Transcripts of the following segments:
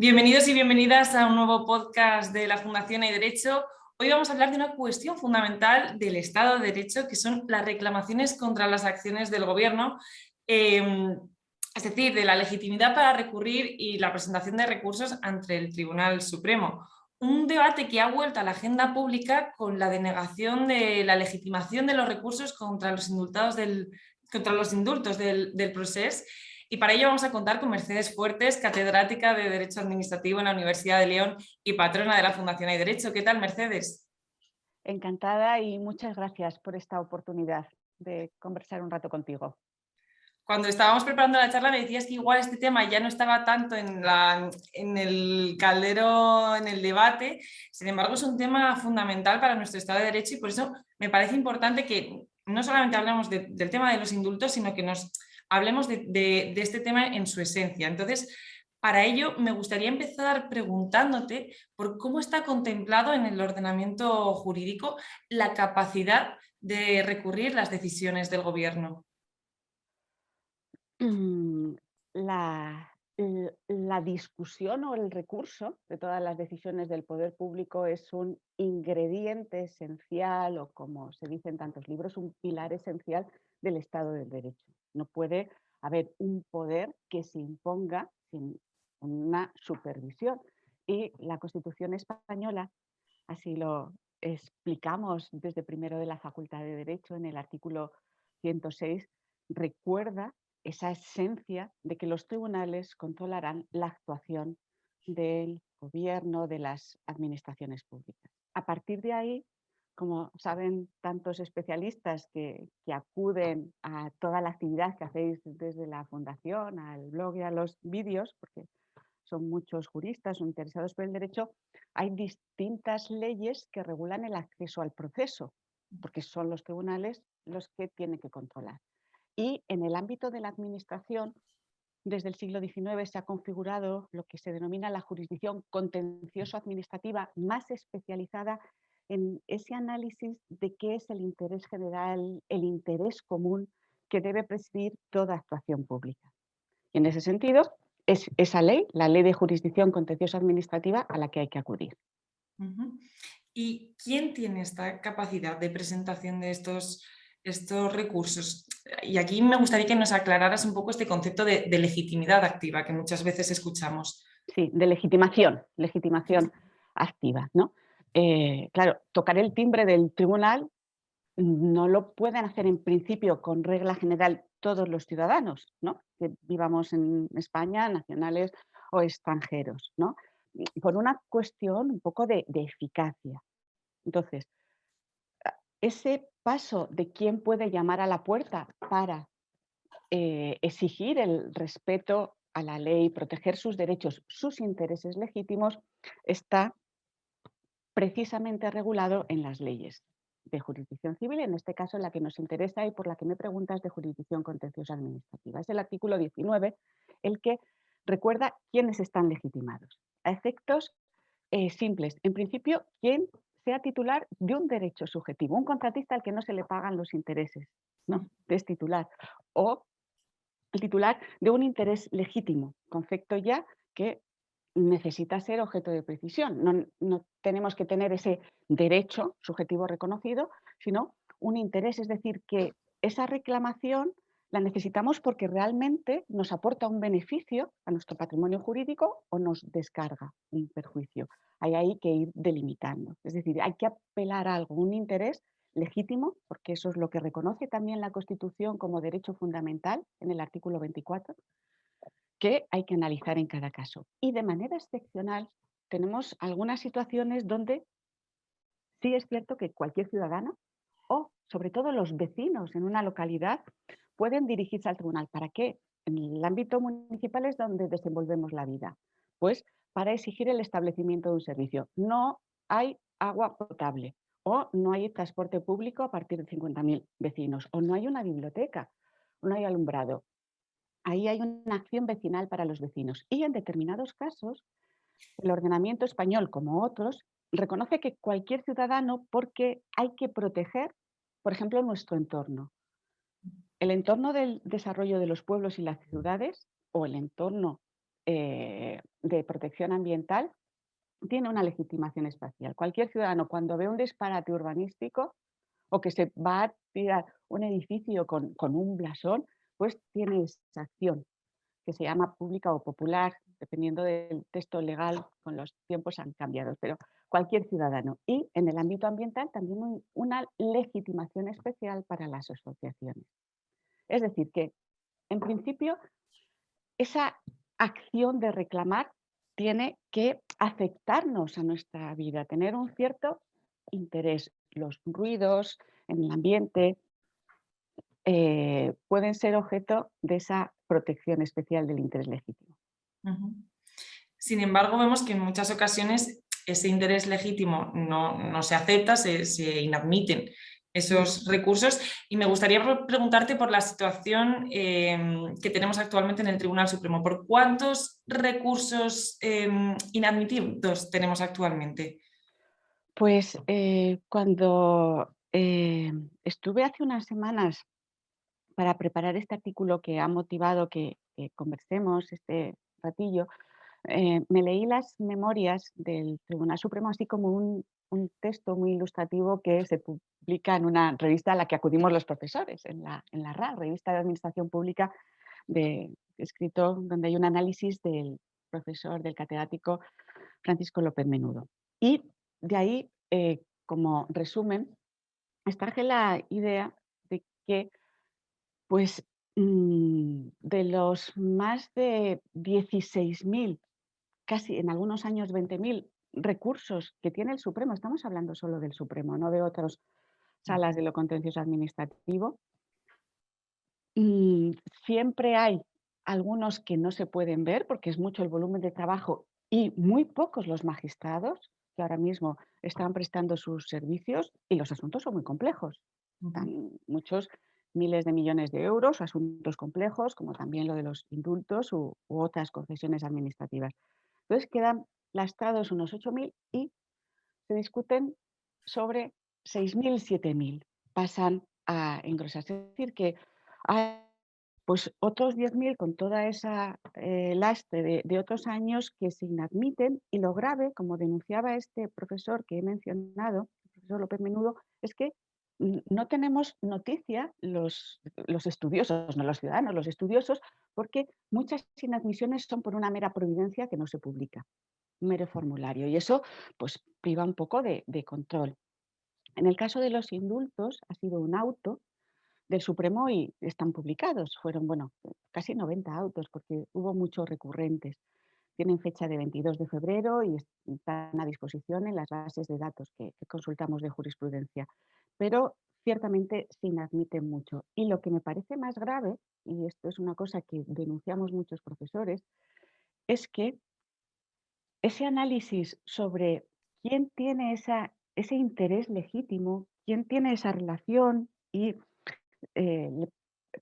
Bienvenidos y bienvenidas a un nuevo podcast de la Fundación Hay Derecho. Hoy vamos a hablar de una cuestión fundamental del Estado de Derecho, que son las reclamaciones contra las acciones del Gobierno, es decir, de la legitimidad para recurrir y la presentación de recursos ante el Tribunal Supremo. Un debate que ha vuelto a la agenda pública con la denegación de la legitimación de los recursos contra los indultos del procés. Y para ello vamos a contar con Mercedes Fuertes, catedrática de Derecho Administrativo en la Universidad de León y patrona de la Fundación Hay Derecho. ¿Qué tal, Mercedes? Encantada y muchas gracias por esta oportunidad de conversar un rato contigo. Cuando estábamos preparando la charla me decías que igual este tema ya no estaba tanto en el caldero, en el debate. Sin embargo, es un tema fundamental para nuestro Estado de Derecho y por eso me parece importante que no solamente hablemos del tema de los indultos, sino que nos hablemos de este tema en su esencia. Entonces, para ello me gustaría empezar preguntándote por cómo está contemplado en el ordenamiento jurídico la capacidad de recurrir las decisiones del Gobierno. La discusión o el recurso de todas las decisiones del poder público es un ingrediente esencial, o como se dice en tantos libros, un pilar esencial del Estado del Derecho. No puede haber un poder que se imponga sin una supervisión. Y la Constitución española, así lo explicamos desde primero de la Facultad de Derecho en el artículo 106, recuerda esa esencia de que los tribunales controlarán la actuación del gobierno, de las administraciones públicas. A partir de ahí, como saben tantos especialistas que acuden a toda la actividad que hacéis desde la fundación, al blog y a los vídeos, porque son muchos juristas o interesados por el derecho, hay distintas leyes que regulan el acceso al proceso, porque son los tribunales los que tienen que controlar. Y en el ámbito de la administración, desde el siglo XIX se ha configurado lo que se denomina la jurisdicción contencioso-administrativa, más especializada en ese análisis de qué es el interés general, el interés común que debe presidir toda actuación pública. Y en ese sentido, es esa ley, la Ley de Jurisdicción Contencioso-Administrativa, a la que hay que acudir. ¿Y quién tiene esta capacidad de presentación de estos recursos? Y aquí me gustaría que nos aclararas un poco este concepto de legitimidad activa que muchas veces escuchamos. Sí, de legitimación activa, ¿no? Claro, tocar el timbre del tribunal no lo pueden hacer en principio con regla general todos los ciudadanos, ¿no? Que vivamos en España, nacionales o extranjeros, ¿no? Por una cuestión un poco de eficacia. Entonces, ese paso de quién puede llamar a la puerta para exigir el respeto a la ley, proteger sus derechos, sus intereses legítimos, está precisamente regulado en las leyes de jurisdicción civil, en este caso la que nos interesa y por la que me preguntas, de jurisdicción contenciosa administrativa. Es el artículo 19 el que recuerda quiénes están legitimados. A efectos simples, en principio, quien sea titular de un derecho subjetivo, un contratista al que no se le pagan los intereses, ¿no? Es titular. O el titular de un interés legítimo, concepto ya que necesita ser objeto de precisión. No tenemos que tener ese derecho subjetivo reconocido, sino un interés, es decir, que esa reclamación la necesitamos porque realmente nos aporta un beneficio a nuestro patrimonio jurídico o nos descarga un perjuicio. Hay que ir delimitando. Es decir, hay que apelar a algo, un interés legítimo, porque eso es lo que reconoce también la Constitución como derecho fundamental en el artículo 24, que hay que analizar en cada caso. Y de manera excepcional tenemos algunas situaciones donde sí es cierto que cualquier ciudadano o sobre todo los vecinos en una localidad pueden dirigirse al tribunal. ¿Para qué? En el ámbito municipal es donde desenvolvemos la vida. Pues para exigir el establecimiento de un servicio. No hay agua potable o no hay transporte público a partir de 50.000 vecinos o no hay una biblioteca, no hay alumbrado. Ahí hay una acción vecinal para los vecinos y en determinados casos el ordenamiento español, como otros, reconoce que cualquier ciudadano, porque hay que proteger, por ejemplo, nuestro entorno. El entorno del desarrollo de los pueblos y las ciudades, o el entorno de protección ambiental tiene una legitimación especial. Cualquier ciudadano, cuando ve un disparate urbanístico o que se va a tirar un edificio con un blasón, pues tiene esa acción que se llama pública o popular, dependiendo del texto legal, con los tiempos han cambiado, pero cualquier ciudadano. Y en el ámbito ambiental también una legitimación especial para las asociaciones. Es decir, que en principio esa acción de reclamar tiene que afectarnos a nuestra vida, tener un cierto interés. Los ruidos en el ambiente pueden ser objeto de esa protección especial del interés legítimo. Ujú. Sin embargo, vemos que en muchas ocasiones ese interés legítimo no se acepta, se inadmiten esos recursos, y me gustaría preguntarte por la situación que tenemos actualmente en el Tribunal Supremo. ¿Por cuántos recursos inadmitidos tenemos actualmente? Pues cuando estuve hace unas semanas para preparar este artículo que ha motivado que conversemos este ratillo, me leí las memorias del Tribunal Supremo, así como un texto muy ilustrativo que se publica en una revista a la que acudimos los profesores, en la RA, Revista de Administración Pública, escrito donde hay un análisis del profesor, del catedrático Francisco López Menudo. Y de ahí, como resumen, extraje la idea de que pues, de los más de 16.000, casi en algunos años 20.000 recursos que tiene el Supremo, estamos hablando solo del Supremo, no de otras salas de lo contencioso administrativo, siempre hay algunos que no se pueden ver porque es mucho el volumen de trabajo y muy pocos los magistrados que ahora mismo están prestando sus servicios y los asuntos son muy complejos. Están muchos miles de millones de euros, asuntos complejos, como también lo de los indultos u otras concesiones administrativas. Entonces quedan lastrados unos 8.000 y se discuten sobre 6.000, 7.000. Pasan a engrosarse. Es decir, que hay pues otros 10.000 con toda esa lastre de otros años que se inadmiten, y lo grave, como denunciaba este profesor que he mencionado, el profesor López Menudo, es que no tenemos noticia los estudiosos, no los ciudadanos, los estudiosos, porque muchas inadmisiones son por una mera providencia que no se publica, un mero formulario, y eso pues priva un poco de control. En el caso de los indultos ha sido un auto del Supremo y están publicados. Fueron, bueno, casi 90 autos porque hubo muchos recurrentes. Tienen fecha de 22 de febrero y están a disposición en las bases de datos que consultamos de jurisprudencia. Pero ciertamente se inadmiten mucho. Y lo que me parece más grave, y esto es una cosa que denunciamos muchos profesores, es que ese análisis sobre quién tiene ese interés legítimo, quién tiene esa relación y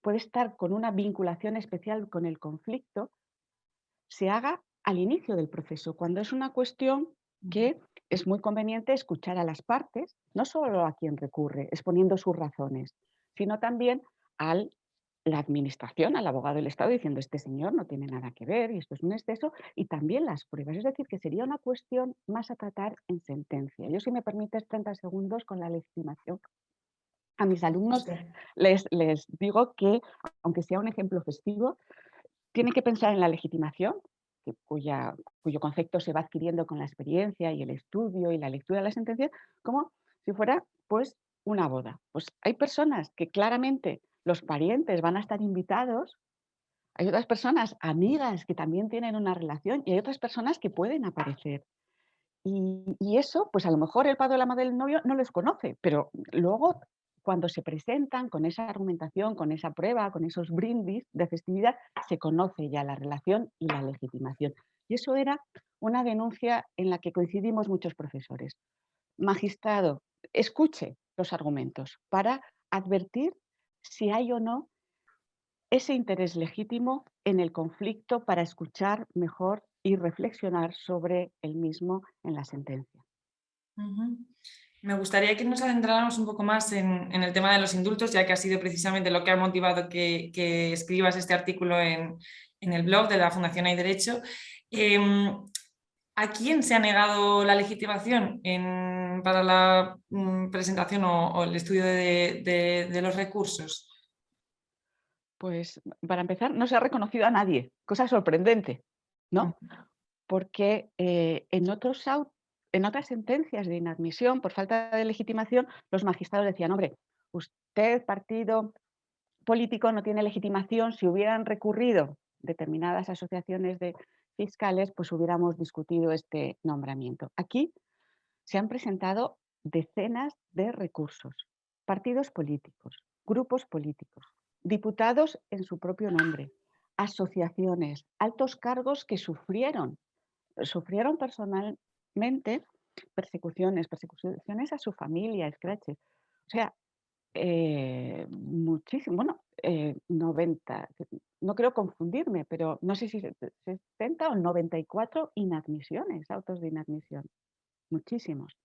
puede estar con una vinculación especial con el conflicto, se haga al inicio del proceso, cuando es una cuestión que es muy conveniente escuchar a las partes, no solo a quien recurre, exponiendo sus razones, sino también a la administración, al abogado del Estado, diciendo este señor no tiene nada que ver y esto es un exceso, y también las pruebas. Es decir, que sería una cuestión más a tratar en sentencia. Yo, si me permites 30 segundos con la legitimación, a mis alumnos les digo que, aunque sea un ejemplo festivo, tienen que pensar en la legitimación, cuyo concepto se va adquiriendo con la experiencia y el estudio y la lectura de la sentencia, como si fuera pues una boda. Pues hay personas que claramente los parientes van a estar invitados, hay otras personas, amigas, que también tienen una relación, y hay otras personas que pueden aparecer. Y eso, pues a lo mejor el padre o la madre del novio no los conoce, pero luego cuando se presentan con esa argumentación, con esa prueba, con esos brindis de festividad, se conoce ya la relación y la legitimación. Y eso era una denuncia en la que coincidimos muchos profesores. Magistrado, escuche los argumentos para advertir si hay o no ese interés legítimo en el conflicto, para escuchar mejor y reflexionar sobre el mismo en la sentencia. Me gustaría que nos adentráramos un poco más en el tema de los indultos, ya que ha sido precisamente lo que ha motivado que escribas este artículo en en el blog de la Fundación Hay Derecho. ¿A quién se ha negado la legitimación para la presentación o el estudio de los recursos? Pues para empezar, no se ha reconocido a nadie, cosa sorprendente, ¿no? Porque en otras sentencias de inadmisión por falta de legitimación, los magistrados decían, hombre, usted, partido político, no tiene legitimación. Si hubieran recurrido determinadas asociaciones de fiscales, pues hubiéramos discutido este nombramiento. Aquí se han presentado decenas de recursos, partidos políticos, grupos políticos, diputados en su propio nombre, asociaciones, altos cargos que sufrieron personalmente persecuciones a su familia, escraches. O sea, muchísimo, bueno, 90, no creo confundirme, pero no sé si 70 o 94 inadmisiones, autos de inadmisión, muchísimos.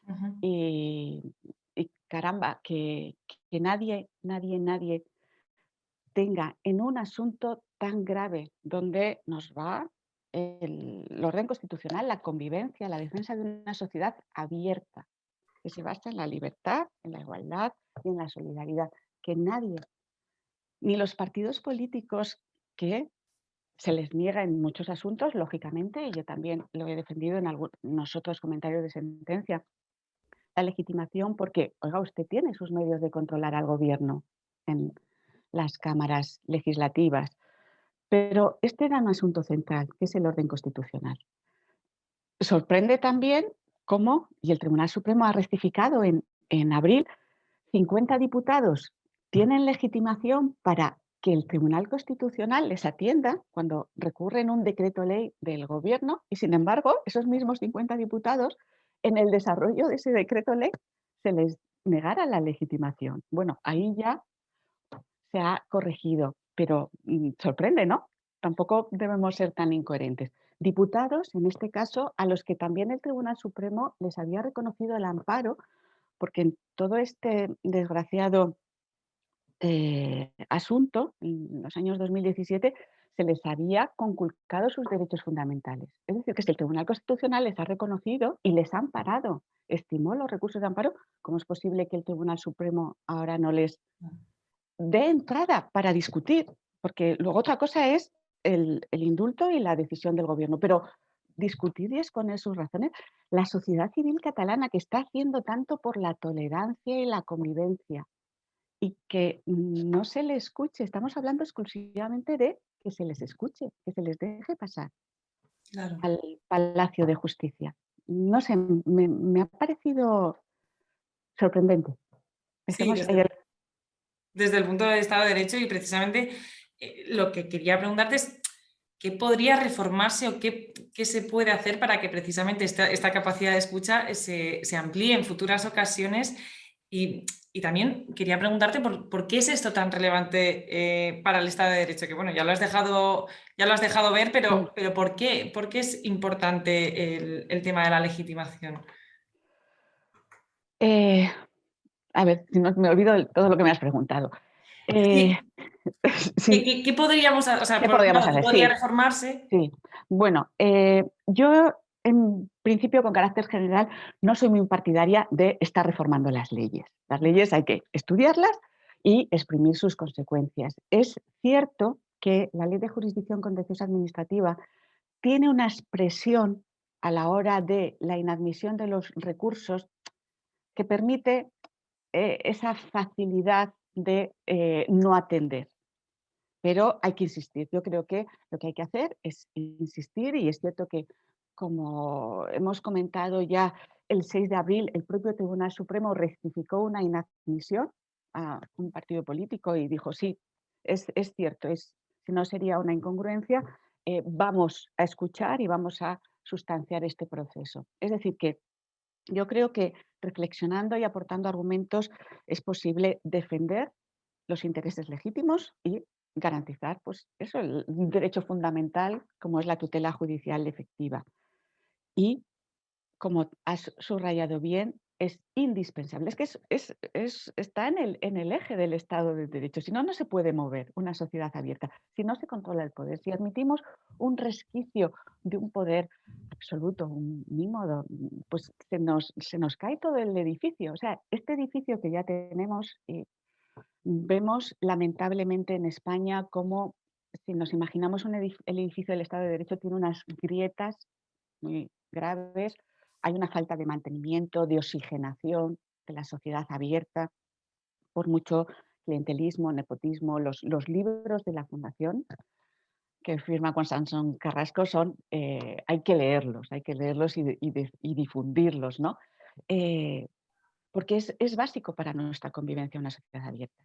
Ujú. Y caramba, que nadie tenga en un asunto tan grave donde nos va el orden constitucional, la convivencia, la defensa de una sociedad abierta, que se basa en la libertad, en la igualdad y en la solidaridad. Que nadie, ni los partidos políticos que se les niega en muchos asuntos, lógicamente, y yo también lo he defendido en algunos otros comentarios de sentencia, la legitimación porque, oiga, usted tiene sus medios de controlar al gobierno en las cámaras legislativas, pero este era un asunto central, que es el orden constitucional. Sorprende también cómo, y el Tribunal Supremo ha rectificado en abril, 50 diputados tienen legitimación para que el Tribunal Constitucional les atienda cuando recurren un decreto ley del gobierno y, sin embargo, esos mismos 50 diputados, en el desarrollo de ese decreto ley, se les negara la legitimación. Bueno, ahí ya se ha corregido, pero sorprende, ¿no? Tampoco debemos ser tan incoherentes. Diputados, en este caso, a los que también el Tribunal Supremo les había reconocido el amparo, porque en todo este desgraciado asunto, en los años 2017, se les había conculcado sus derechos fundamentales. Es decir, que si el Tribunal Constitucional les ha reconocido y les ha amparado, estimó los recursos de amparo, ¿cómo es posible que el Tribunal Supremo ahora no les dé entrada para discutir? Porque luego otra cosa es el indulto y la decisión del gobierno, pero discutir y exponer sus razones. La sociedad civil catalana, que está haciendo tanto por la tolerancia y la convivencia, y que no se les escuche. Estamos hablando exclusivamente de que se les escuche, que se les deje pasar Claro. al Palacio de Justicia. No sé, me ha parecido sorprendente. Sí, Dejemos ahí desde el punto de Estado de Derecho y precisamente lo que quería preguntarte es qué podría reformarse o qué se puede hacer para que precisamente esta capacidad de escucha se amplíe en futuras ocasiones y también quería preguntarte por qué es esto tan relevante para el Estado de Derecho, que bueno, ya lo has dejado ver, pero ¿por qué es importante el tema de la legitimación? eh, a ver, si no me olvido de todo lo que me has preguntado. Eh, Sí, sí, ¿qué podríamos, o sea, ¿qué por un podríamos lado, qué hacer? podría Sí, reformarse? sí. Bueno, yo en principio, con carácter general, no soy muy partidaria de estar reformando las leyes. Las leyes hay que estudiarlas y exprimir sus consecuencias. Es cierto que la Ley de Jurisdicción Contenciosa Administrativa tiene una expresión a la hora de la inadmisión de los recursos que permite esa facilidad de no atender. Pero hay que insistir. Yo creo que lo que hay que hacer es insistir y es cierto que, como hemos comentado ya, el 6 de abril el propio Tribunal Supremo rectificó una inadmisión a un partido político y dijo, sí, es cierto, si no sería una incongruencia, vamos a escuchar y vamos a sustanciar este proceso. Es decir, que yo creo que reflexionando y aportando argumentos es posible defender los intereses legítimos y garantizar, pues eso, el derecho fundamental como es la tutela judicial efectiva. Y como has subrayado bien, es indispensable. Es que está en el eje del Estado de Derecho. Si no, no se puede mover una sociedad abierta. Si no se controla el poder, si admitimos un resquicio de un poder absoluto, un mínimo, pues se nos cae todo el edificio. O sea, este edificio que ya tenemos, vemos lamentablemente en España como, si nos imaginamos el edificio del Estado de Derecho, tiene unas grietas muy graves, hay una falta de mantenimiento, de oxigenación de la sociedad abierta, por mucho clientelismo, nepotismo. Los libros de la Fundación que firma con Sansón Carrasco son, hay que leerlos y difundirlos, ¿no? Porque es básico para nuestra convivencia una sociedad abierta.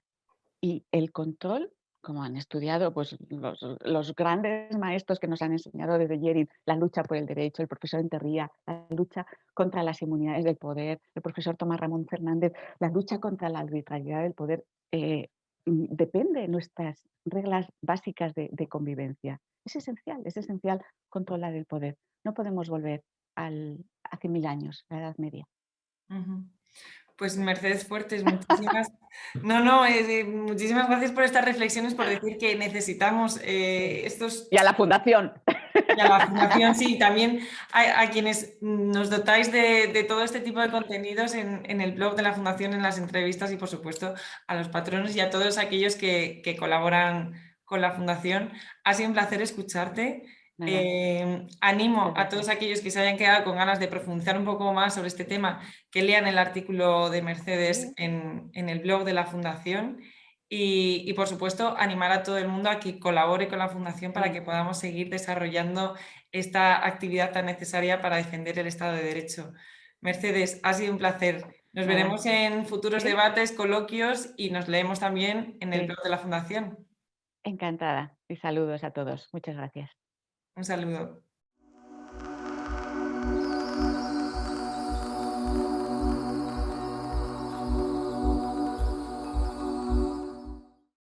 Y el control, como han estudiado pues, los grandes maestros que nos han enseñado desde Yerin, la lucha por el derecho, el profesor Enterría, la lucha contra las inmunidades del poder, el profesor Tomás Ramón Fernández, la lucha contra la arbitrariedad del poder, depende de nuestras reglas básicas de convivencia. Es esencial controlar el poder. No podemos volver hace 1000 años, la Edad Media. Ujú. Pues Mercedes Fuertes, muchísimas gracias por estas reflexiones, por decir que necesitamos estos... Y a la Fundación. Y a la Fundación, sí, también a quienes nos dotáis de todo este tipo de contenidos en el blog de la Fundación, en las entrevistas y por supuesto a los patronos y a todos aquellos que colaboran con la Fundación. Ha sido un placer escucharte. Animo a todos aquellos que se hayan quedado con ganas de profundizar un poco más sobre este tema, que lean el artículo de Mercedes en el blog de la Fundación. Y, por supuesto, animar a todo el mundo a que colabore con la Fundación para que podamos seguir desarrollando esta actividad tan necesaria para defender el Estado de Derecho. Mercedes, ha sido un placer. Nos veremos en futuros debates, coloquios y nos leemos también en el blog de la Fundación. Encantada y saludos a todos. Muchas gracias. Un saludo.